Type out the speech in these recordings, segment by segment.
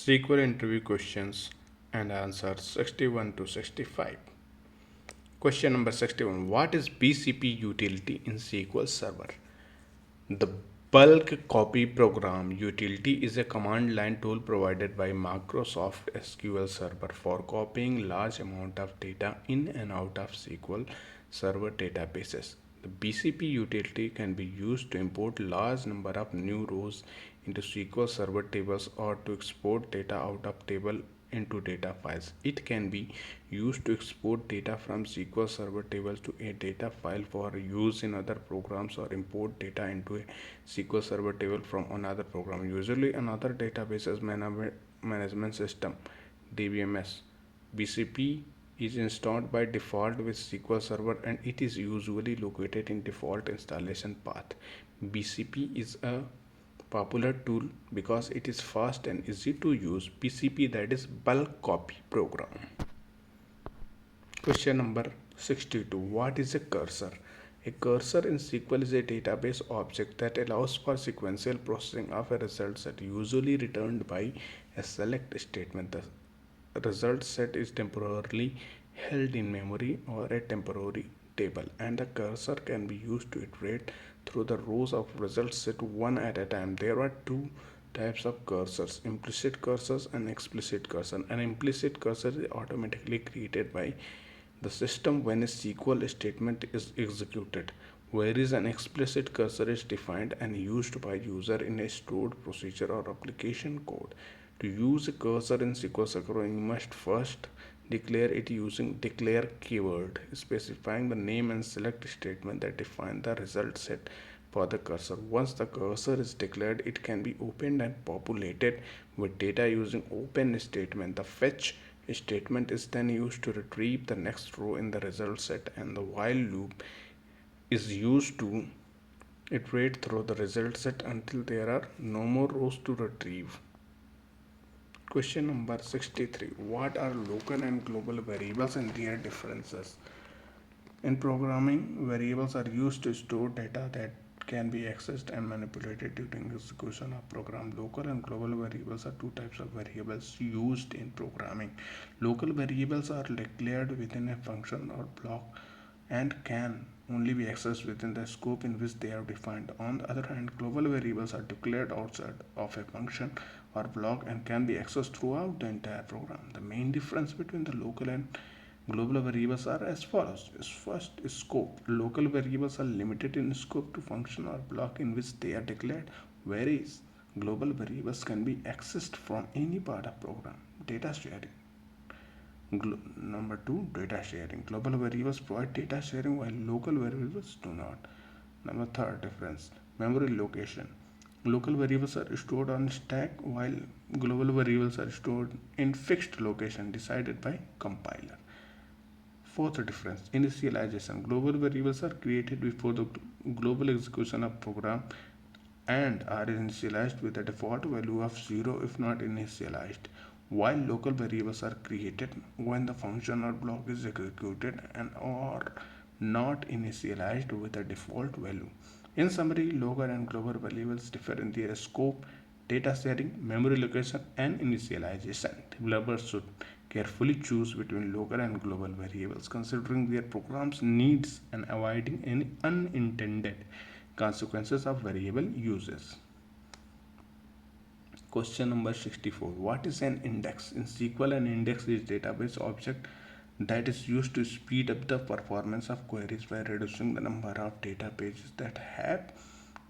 SQL interview questions and answers 61 to 65. Question number 61. What is BCP utility in SQL Server? The bulk copy program utility is a command line tool provided by Microsoft SQL Server for copying large amount of data in and out of SQL Server databases. The BCP utility can be used to import large number of new rows into SQL Server tables or to export data out of table into data files. It can be used to export data from SQL Server tables to a data file for use in other programs or import data into a SQL Server table from another program, usually another databases management system (DBMS). BCP is installed by default with SQL Server and it is usually located in default installation path. BCP is a popular tool because it is fast and easy to use. BCP, that is bulk copy program. Question number 62. What is a cursor? A cursor in SQL is a database object that allows for sequential processing of a result set, usually returned by a select statement. The result set is temporarily held in memory or a temporary table, and the cursor can be used to iterate through the rows of result set one at a time. There are two types of cursors: implicit cursors and explicit cursor. An implicit cursor is automatically created by the system when a SQL statement is executed, whereas an explicit cursor is defined and used by user in a stored procedure or application code. To use a cursor in SQL Server, you must first declare it using declare keyword, specifying the name and select statement that define the result set for the cursor. Once the cursor is declared, it can be opened and populated with data using open statement. The fetch statement is then used to retrieve the next row in the result set, and the while loop is used to iterate through the result set until there are no more rows to retrieve. Question number 63. What are local and global variables and their differences? In programming, variables are used to store data that can be accessed and manipulated during execution of program. Local and global variables are two types of variables used in programming. Local variables are declared within a function or block and can only be accessed within the scope in which they are defined. On the other hand, global variables are declared outside of a function or block and can be accessed throughout the entire program. The main difference between the local and global variables are as follows. First is scope. Local variables are limited in scope to function or block in which they are declared, whereas global variables can be accessed from any part of program. Data sharing. Number two, data sharing. Global variables provide data sharing while local variables do not. Number third difference, memory location. Local variables are stored on stack while global variables are stored in fixed location decided by compiler. Fourth difference, initialization. Global variables are created before the global execution of program and are initialized with a default value of 0 if not initialized, while local variables are created when the function or block is executed and are not initialized with a default value. In summary, local and global variables differ in their scope, data sharing, memory location, and initialization. Developers should carefully choose between local and global variables, considering their program's needs and avoiding any unintended consequences of variable uses. Question number 64. What is an index? In SQL, an index is database object that is used to speed up the performance of queries by reducing the number of data pages that have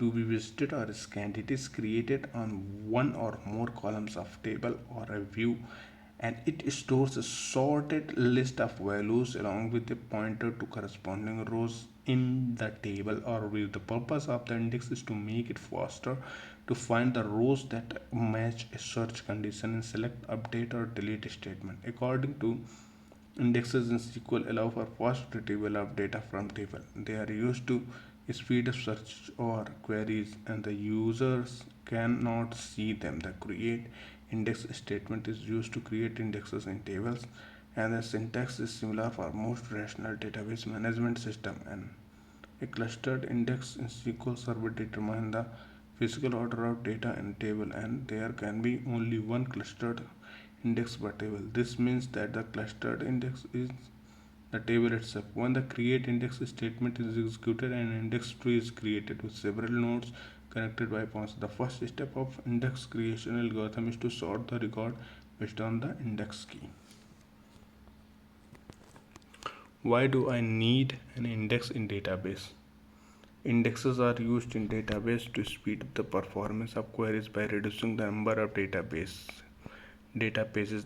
to be visited or scanned. It is created on one or more columns of table or a view, and it stores a sorted list of values along with a pointer to corresponding rows in the table or view. The purpose of the index is to make it faster to find the rows that match a search condition and select update or delete statement. According to indexes in SQL allow for fast retrieval of data from table. They are used to speed up search or queries and the users cannot see them. The create index statement is used to create indexes in tables, and the syntax is similar for most relational database management system. And a clustered index in SQL Server determines the physical order of data in a table, and there can be only one clustered index per table. This means that the clustered index is the table itself. When the create index statement is executed, an index tree is created with several nodes connected by points. The first step of index creation algorithm is to sort the record based on the index key. Why do I need an index in database? Indexes are used in database to speed up the performance of queries by reducing the number of databases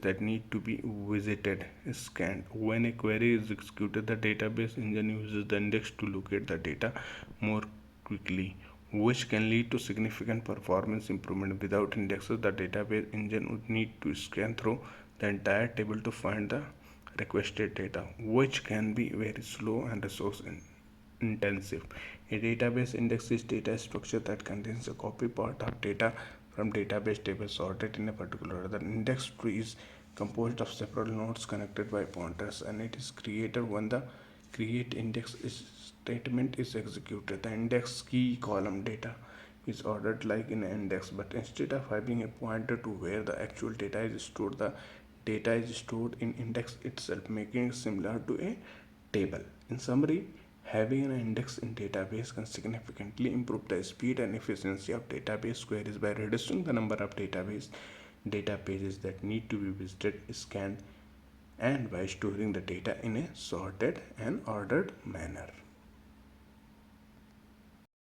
that need to be visited, scanned. When a query is executed, the database engine uses the index to locate the data more quickly, which can lead to significant performance improvement. Without indexes, the database engine would need to scan through the entire table to find the requested data, which can be very slow and resource intensive. A database index is data structure that contains a copy part of data from database tables sorted in a particular order. The index tree is composed of several nodes connected by pointers, and it is created when the create index statement is executed. The index key column data is ordered like in an index, but instead of having a pointer to where the actual data is stored, the data is stored in index itself, making it similar to a table. In summary, having an index in database can significantly improve the speed and efficiency of database queries by reducing the number of data pages that need to be visited, scanned, and by storing the data in a sorted and ordered manner.